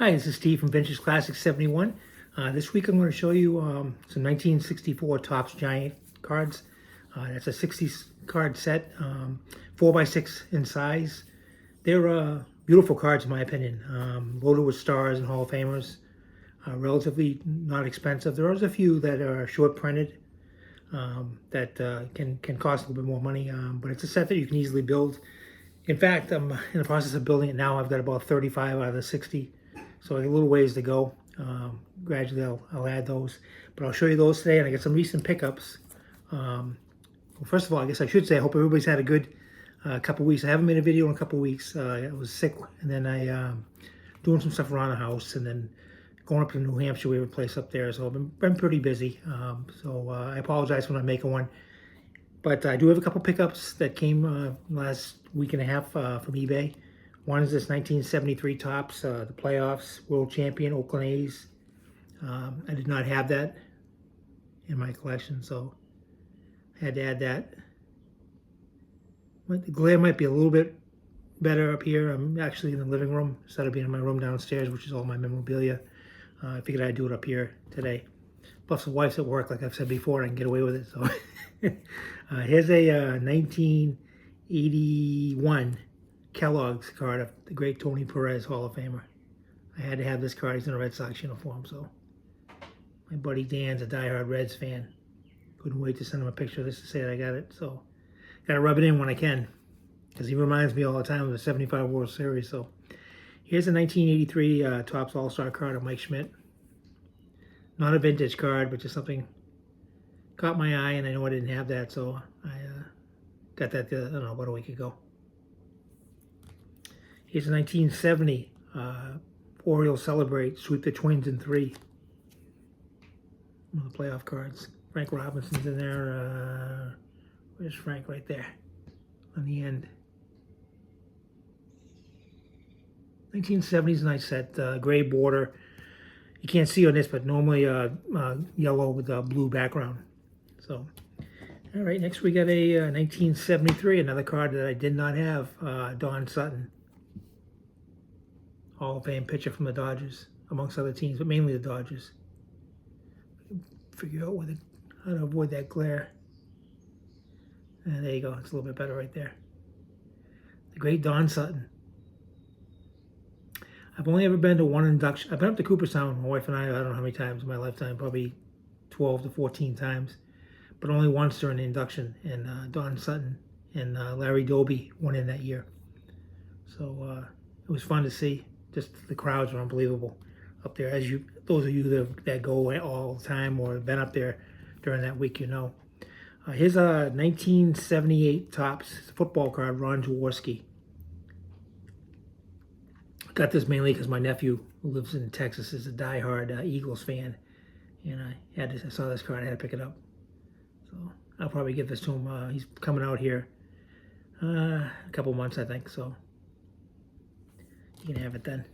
Hi, this is Steve from Vintage Classics 71. This week I'm going to show you some 1964 Topps Giant cards. That's a 60 card set, 4x6 in size. They're beautiful cards in my opinion, loaded with stars and Hall of Famers. Relatively not expensive. There is a few that are short printed that can cost a little bit more money, but it's a set that you can easily build. In fact, I'm in the process of building it now. I've got about 35 out of the 60. So a little ways to go. Gradually I'll add those. But I'll show you those today, and I got some recent pickups. Well, first of all, I guess I should say I hope everybody's had a good couple weeks. I haven't made a video in a couple weeks. I was sick, and then I doing some stuff around the house, and then going up to New Hampshire. We have a place up there, so I've been pretty busy. I apologize for not making one. But I do have a couple pickups that came last week and a half from eBay. One is this 1973 Topps, the playoffs, world champion Oakland A's. I did not have that in my collection, so I had to add that. But the glare might be a little bit better up here. I'm actually in the living room instead of being in my room downstairs, which is all my memorabilia. I figured I'd do it up here today. Plus the wife's at work, like I've said before, and I can get away with it. So here's a 1981 Kellogg's card of the great Tony Perez, Hall of Famer. I had to have this card. He's in a Red Sox uniform, so my buddy Dan's a diehard Reds fan. Couldn't wait to send him a picture of this to say that I got it. So got to rub it in when I can, because he reminds me all the time of the 75 World Series. So here's a 1983 Topps All-Star card of Mike Schmidt. Not a vintage card, but just something caught my eye, and I know I didn't have that, so I got that, I don't know, about a week ago. Here's a 1970 Orioles Celebrate, sweep the Twins in 3. One of the playoff cards. Frank Robinson's in there. Where's Frank? Right there on the end. 1970s nice set, gray border. You can't see on this, but normally yellow with a blue background. So, all right, next we got a 1973, another card that I did not have, Don Sutton. Hall of Fame pitcher from the Dodgers, amongst other teams, but mainly the Dodgers. Figure out how to avoid that glare. And there you go, it's a little bit better right there. The great Don Sutton. I've only ever been to one induction. I've been up to Cooperstown, my wife and I don't know how many times in my lifetime, probably 12 to 14 times, but only once during the induction. And Don Sutton and Larry Doby went in that year. So it was fun to see. Just the crowds were unbelievable up there. Those of you that go all the time or have been up there during that week, you know. Here's a 1978 Topps football card, Ron Jaworski. Got this mainly because my nephew, who lives in Texas, is a diehard Eagles fan, and I saw this card, I had to pick it up. So I'll probably give this to him. He's coming out here a couple months, I think, so you can have it then.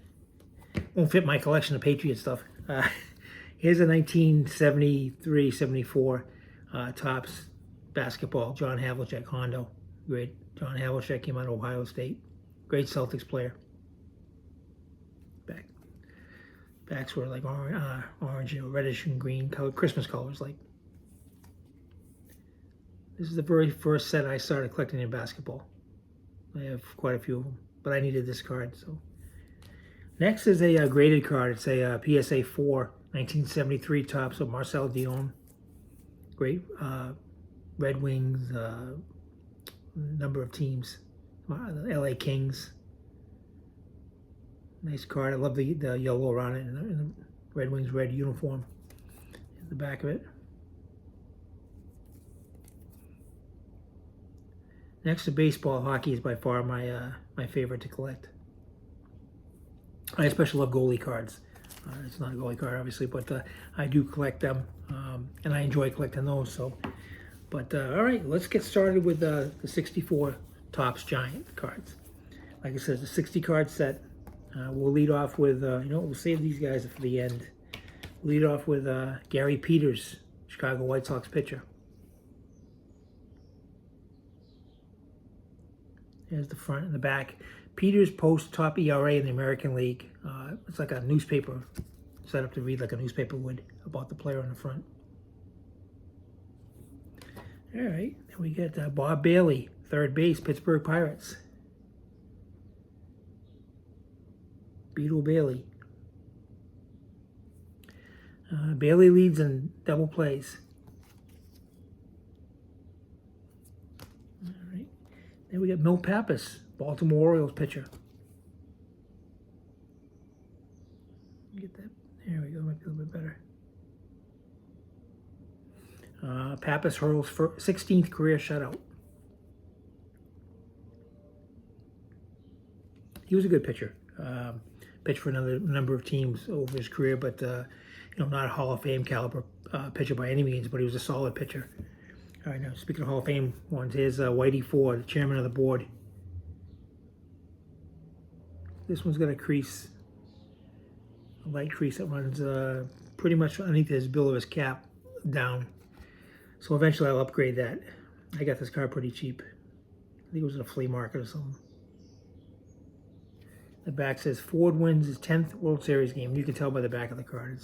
Won't fit my collection of Patriot stuff. Here's a 1973-74 Topps basketball, John Havlicek, Hondo. Great. John Havlicek came out of Ohio State. Great Celtics player. Backs were like orange, reddish and green color, Christmas colors. Like, this is the very first set I started collecting in basketball. I have quite a few of them, but I needed this card. So next is a graded card. It's a PSA 4, 1973 Topps of Marcel Dion. Great Red Wings, number of teams, the LA Kings. Nice card. I love the yellow around it and the Red Wings red uniform at the back of it. Next to baseball, hockey is by far my favorite to collect. I especially love goalie cards. It's not a goalie card, obviously, but I do collect them, and I enjoy collecting those. So, but all right, let's get started with the 64 Topps Giant cards. Like I said, the 60 card set. We'll lead off with, we'll save these guys for the end. We'll lead off with Gary Peters, Chicago White Sox pitcher. There's the front and the back. Peters post top ERA in the American League, it's like a newspaper, set up to read like a newspaper would about the player on the front. All right, then we get Bob Bailey, third base, Pittsburgh Pirates. Beetle Bailey. Bailey leads in double plays. All right. Then we got Milt Pappas, Baltimore Orioles pitcher. Get that. There we go. Might be a little bit better. Pappas hurls for 16th career shutout. He was a good pitcher. Pitched for another number of teams over his career, but not a Hall of Fame caliber pitcher by any means, but he was a solid pitcher. All right, now speaking of Hall of Fame ones, here's Whitey Ford, chairman of the board. This one's got a crease, a light crease that runs pretty much underneath his bill of his cap down. So eventually I'll upgrade that. I got this car pretty cheap. I think it was at a flea market or something. The back says Ford wins his 10th World Series game. You can tell by the back of the card.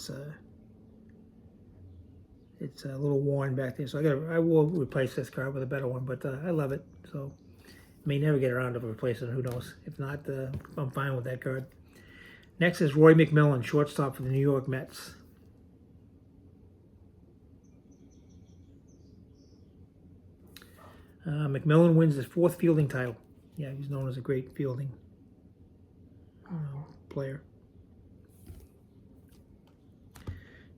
It's a little worn back there. So I will replace this card with a better one, but I love it. So may never get around to replacing it. Who knows? If not, I'm fine with that card. Next is Roy McMillan, shortstop for the New York Mets. McMillan wins his 4th fielding title. Yeah, he's known as a great fielding player.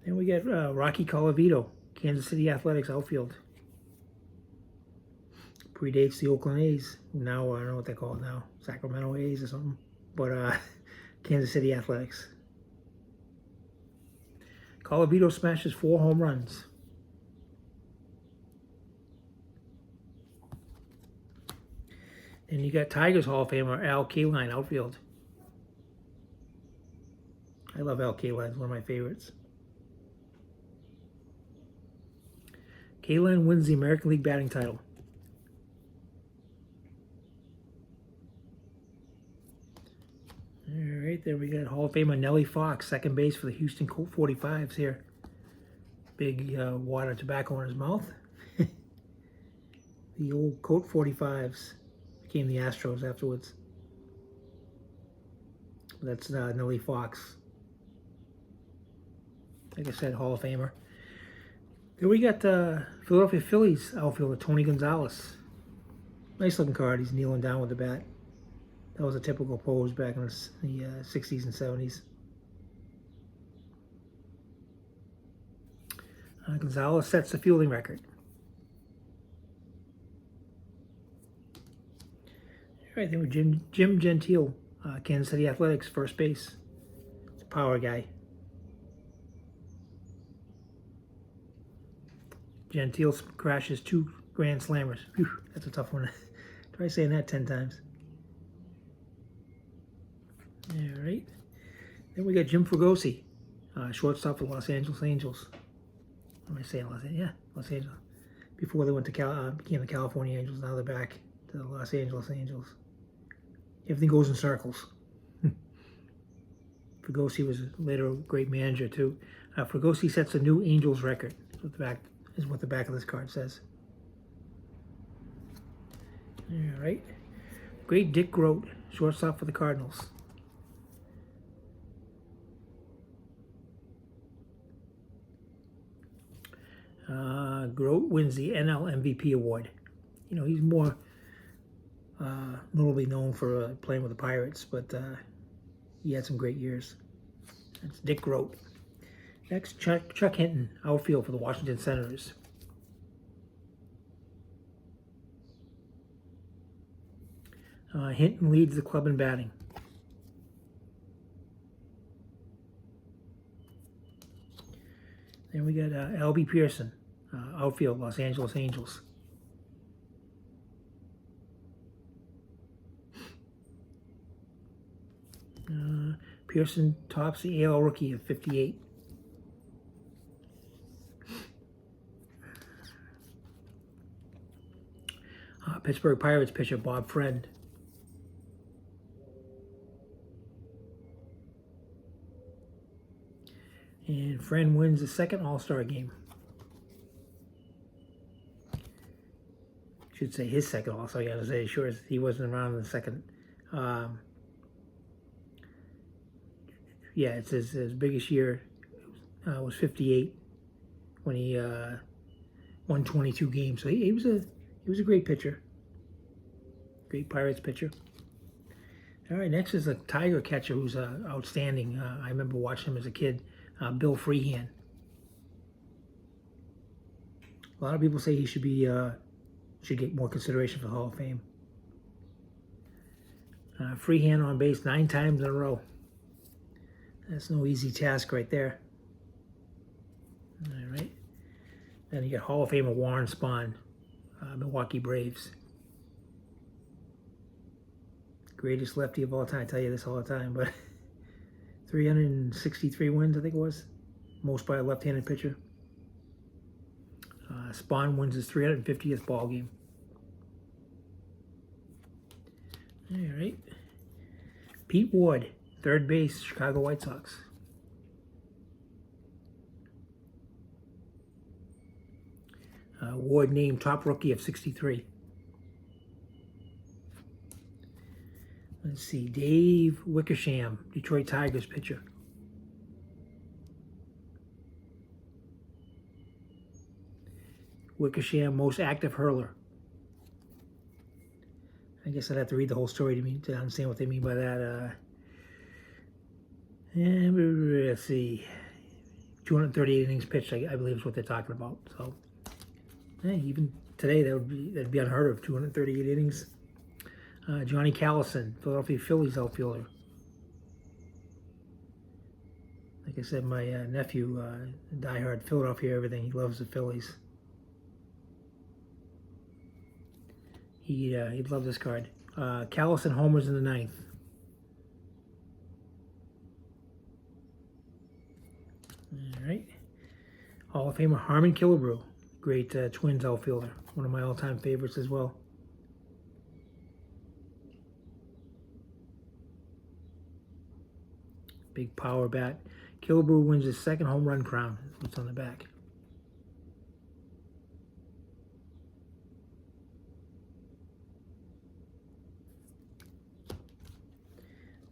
Then we get Rocky Colavito, Kansas City Athletics outfield. Predates the Oakland A's. Now I don't know what they call it now. Sacramento A's or something. But Kansas City Athletics. Colavito smashes 4 home runs. And you got Tigers Hall of Famer Al Kaline, outfield. I love Al Kaline, it's one of my favorites. Kaline wins the American League batting title. All right, there we got Hall of Famer Nellie Fox, second base for the Houston Colt 45s here. Big wad of tobacco in his mouth. The old Colt 45s. Became the Astros afterwards. That's Nellie Fox. Like I said, Hall of Famer. Then we got Philadelphia Phillies outfielder Tony Gonzalez. Nice looking card. He's kneeling down with the bat. That was a typical pose back in the 60s and 70s. Gonzalez sets the fielding record. All right, then we're Jim Gentile, Kansas City Athletics, first base. It's a power guy. Gentile crashes 2 grand slammers. Whew, that's a tough one. Try saying that 10 times. All right. Then we got Jim Fregosi, shortstop for the Los Angeles Angels. What am I saying? Los Angeles? Yeah, Los Angeles. Before they went to became the California Angels, now they're back to the Los Angeles Angels. Everything goes in circles. Fregosi was later a great manager too. Fregosi sets a new Angels record. Is what the back of this card says. All right. Great Dick Groat, shortstop for the Cardinals. Groat wins the NL MVP award. He's more notably known for playing with the Pirates, but he had some great years. That's Dick Groat. Next, Chuck Hinton, outfield for the Washington Senators. Hinton leads the club in batting. Then we got Albie Pearson, outfield, Los Angeles Angels. Pearson tops the AL rookie of 58. Pittsburgh Pirates pitcher Bob Friend. And Friend wins the second All-Star game. Should say his second All-Star game. I was say sure he wasn't around in the second. Yeah, it's his biggest year was 58 when he won 22 games. So he was a great pitcher, great Pirates pitcher. All right, next is a Tiger catcher who's outstanding. I remember watching him as a kid, Bill Freehan. A lot of people say he should get more consideration for the Hall of Fame. Freehan on base 9 times in a row. That's no easy task right there. All right. Then you got Hall of Famer Warren Spahn, Milwaukee Braves. Greatest lefty of all time. I tell you this all the time, but 363 wins, I think it was. Most by a left-handed pitcher. Spahn wins his 350th ball game. All right. Pete Ward, third base, Chicago White Sox. Ward named top rookie of 63. Let's see, Dave Wickersham, Detroit Tigers pitcher. Wickersham, most active hurler. I guess I'd have to read the whole story to understand what they mean by that. And let's see, 238 innings pitched, I believe is what they're talking about. So, hey, even today that'd be unheard of, 238 innings. Johnny Callison, Philadelphia Phillies outfielder. Like I said, my nephew, diehard Philadelphia everything. He loves the Phillies. He'd love this card. Callison homers in the 9th. All right. Hall of Famer Harmon Killebrew, great Twins outfielder. One of my all-time favorites as well. Big power bat. Killebrew wins his second home run crown. That's what's on the back.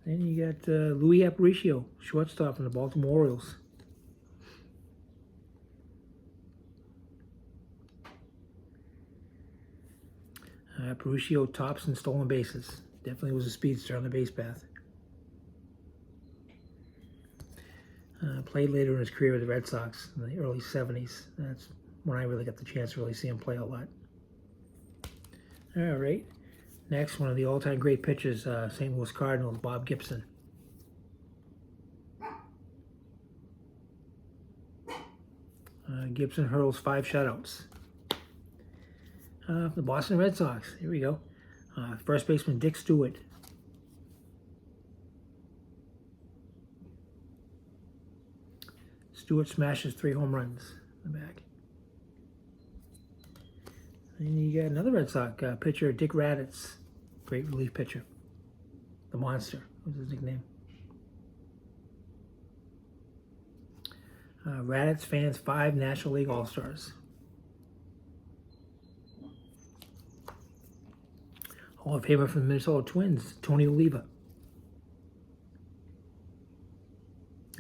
Then you got Louis Aparicio, shortstop from the Baltimore Orioles. Aparicio tops in stolen bases. Definitely was a speedster on the base path. Played later in his career with the Red Sox in the early 70s. That's when I really got the chance to really see him play a lot. All right. Next, one of the all-time great pitchers, St. Louis Cardinals, Bob Gibson. Gibson hurls 5 shutouts. The Boston Red Sox, here we go. First baseman Dick Stewart. Stewart smashes 3 home runs in the back. And you got another Red Sox pitcher, Dick Raditz, great relief pitcher. The Monster was his nickname. Raditz fans 5 National League All-Stars. Hall of Famer from the Minnesota Twins, Tony Oliva.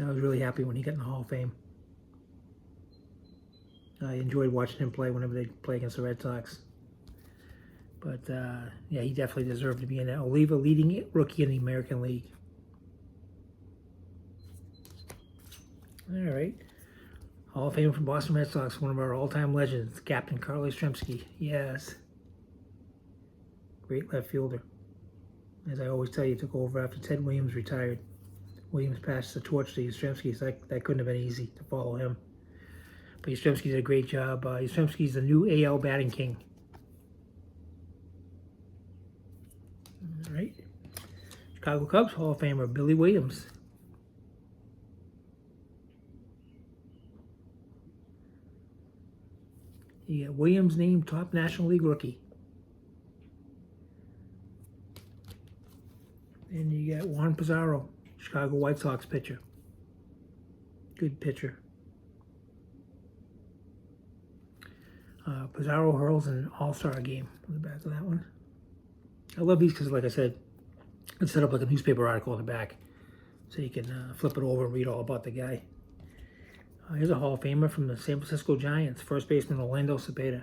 I was really happy when he got in the Hall of Fame. I enjoyed watching him play whenever they play against the Red Sox. But, yeah, he definitely deserved to be in there. Oliva, leading rookie in the American League. All right. Hall of Famer from Boston Red Sox, one of our all-time legends, Captain Carl Yastrzemski. Yes. Great left fielder. As I always tell you, took over after Ted Williams retired. Williams passed the torch to Yastrzemski, so that couldn't have been easy to follow him. But Yastrzemski did a great job. Yastrzemski's the new AL batting king. All right. Chicago Cubs Hall of Famer Billy Williams. You got Williams named top National League rookie. And you got Juan Pizarro, Chicago White Sox pitcher. Good pitcher. Pizarro hurls an all-star game on the back of that one. I love these because, like I said, it's set up like a newspaper article on the back. So you can flip it over and read all about the guy. Here's a Hall of Famer from the San Francisco Giants, first baseman Orlando Cepeda.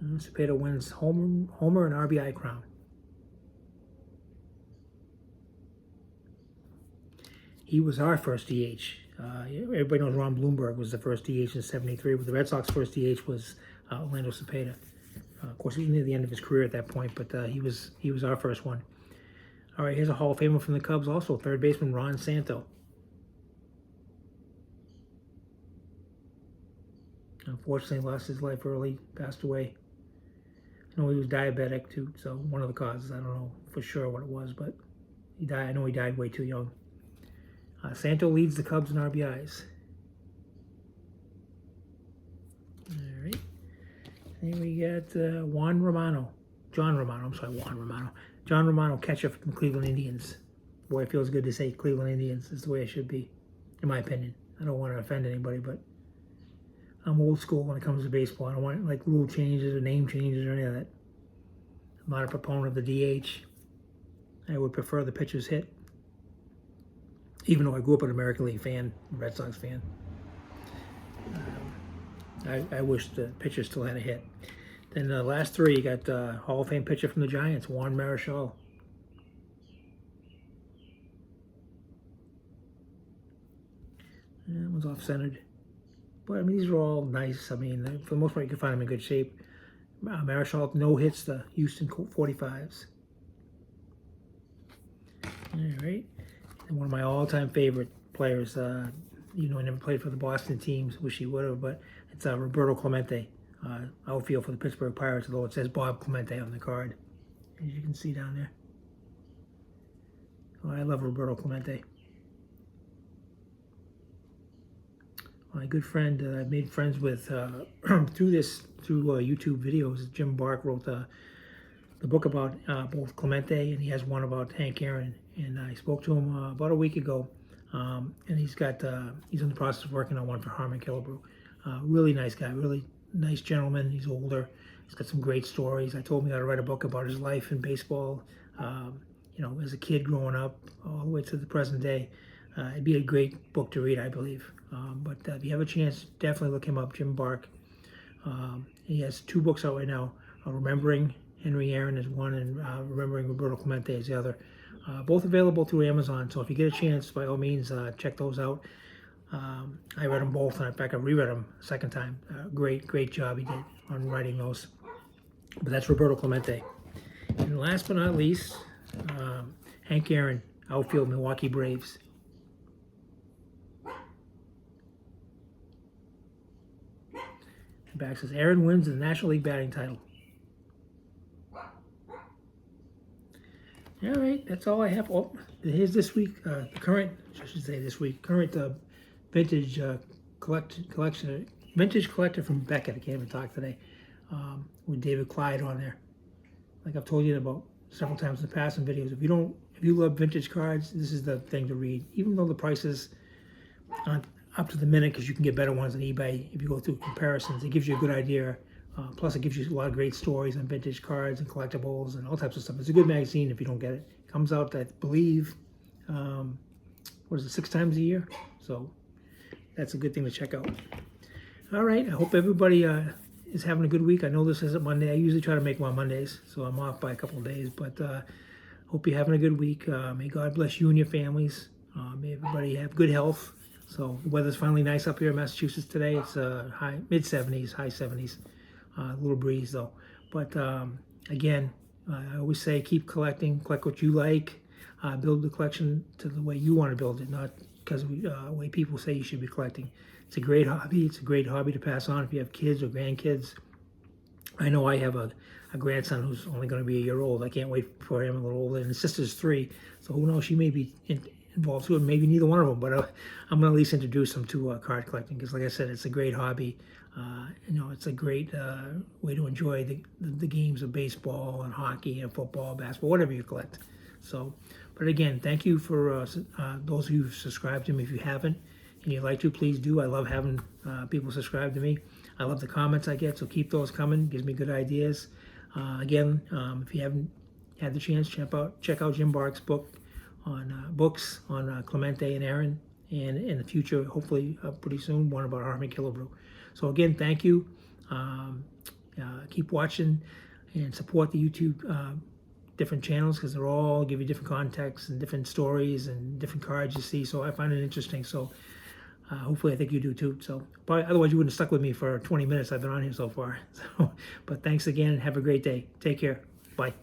Cepeda wins homer and RBI crown. He was our first DH. Everybody knows Ron Blomberg was the first DH in '73, but the Red Sox first DH was Orlando Cepeda. Of course, he was near the end of his career at that point, but he was our first one. All right, here's a Hall of Famer from the Cubs also, third baseman Ron Santo. Unfortunately, lost his life early, passed away. I know he was diabetic too, so one of the causes. I don't know for sure what it was, but he died. I know he died way too young. Santo leads the Cubs in RBIs. All right. And we got John Romano, catcher from the Cleveland Indians. Boy, it feels good to say Cleveland Indians. Is the way it should be, in my opinion. I don't want to offend anybody, but I'm old school when it comes to baseball. I don't want like rule changes or name changes or any of that. I'm not a proponent of the DH. I would prefer the pitchers hit. Even though I grew up an American League fan, Red Sox fan. I wish the pitcher still had a hit. Then the last three, you got Hall of Fame pitcher from the Giants, Juan Marichal. That one's off-centered. But, I mean, these are all nice. I mean, for the most part, you can find them in good shape. Marichal no hits the Houston 45s. All right. And one of my all-time favorite players, he never played for the Boston teams. Wish he would have, but it's Roberto Clemente. Outfield for the Pittsburgh Pirates, although it says Bob Clemente on the card, as you can see down there. Oh, I love Roberto Clemente. My good friend I've made friends with through YouTube videos. Jim Bark wrote the book about both Clemente, and he has one about Hank Aaron. And I spoke to him about a week ago, and he's in the process of working on one for Harmon Killebrew. Really nice guy, really nice gentleman. He's older. He's got some great stories. I told him he got to write a book about his life in baseball. As a kid growing up, all the way to the present day. It'd be a great book to read, I believe. But if you have a chance, definitely look him up, Jim Bark. He has 2 books out right now. Remembering Henry Aaron is one, and Remembering Roberto Clemente is the other. Both available through Amazon. So if you get a chance, by all means, check those out. I read them both, and in fact, I reread them a second time. Great job he did on writing those. But that's Roberto Clemente. And last but not least, Hank Aaron, outfield, Milwaukee Braves. The back says, Aaron wins the National League batting title. All right, that's all I have. Oh, here's this week, current vintage collector from Beckett. I can't even talk today. With David Clyde on there. Like I've told you about several times in the past in videos. If you love vintage cards, this is the thing to read. Even though the prices aren't up to the minute, because you can get better ones on eBay if you go through comparisons. It gives you a good idea. Plus, it gives you a lot of great stories on vintage cards and collectibles and all types of stuff. It's a good magazine if you don't get it. It comes out, I believe, 6 times a year? So that's a good thing to check out. All right, I hope everybody is having a good week. I know this isn't Monday. I usually try to make them on Mondays, so I'm off by a couple of days. But hope you're having a good week. May God bless you and your families. May everybody have good health. So the weather's finally nice up here in Massachusetts today. It's mid-70s, high 70s. A little breeze though. But again, I always say keep collecting, collect what you like, build the collection to the way you want to build it, not because the way people say you should be collecting. It's a great hobby. It's a great hobby to pass on if you have kids or grandkids. I know I have a grandson who's only going to be a year old. I can't wait for him a little older. And his sister's 3, so who knows? She may be involved too, and maybe neither one of them. But I'm going to at least introduce them to card collecting because, like I said, it's a great hobby. It's a great way to enjoy the games of baseball and hockey and football, basketball, whatever you collect. So, but again, thank you for those of you who've subscribed to me. If you haven't and you'd like to, please do. I love having people subscribe to me. I love the comments I get, so keep those coming. Gives me good ideas. Again, if you haven't had the chance, check out Jim Bark's books on Clemente and Aaron, and in the future, hopefully pretty soon, one about Harmon Killebrew. So again, thank you. Keep watching and support the YouTube different channels, because they're all give you different contexts and different stories and different cards you see. So I find it interesting. So hopefully I think you do too. So but otherwise you wouldn't have stuck with me for 20 minutes I've been on here so far. So, but thanks again and have a great day. Take care. Bye.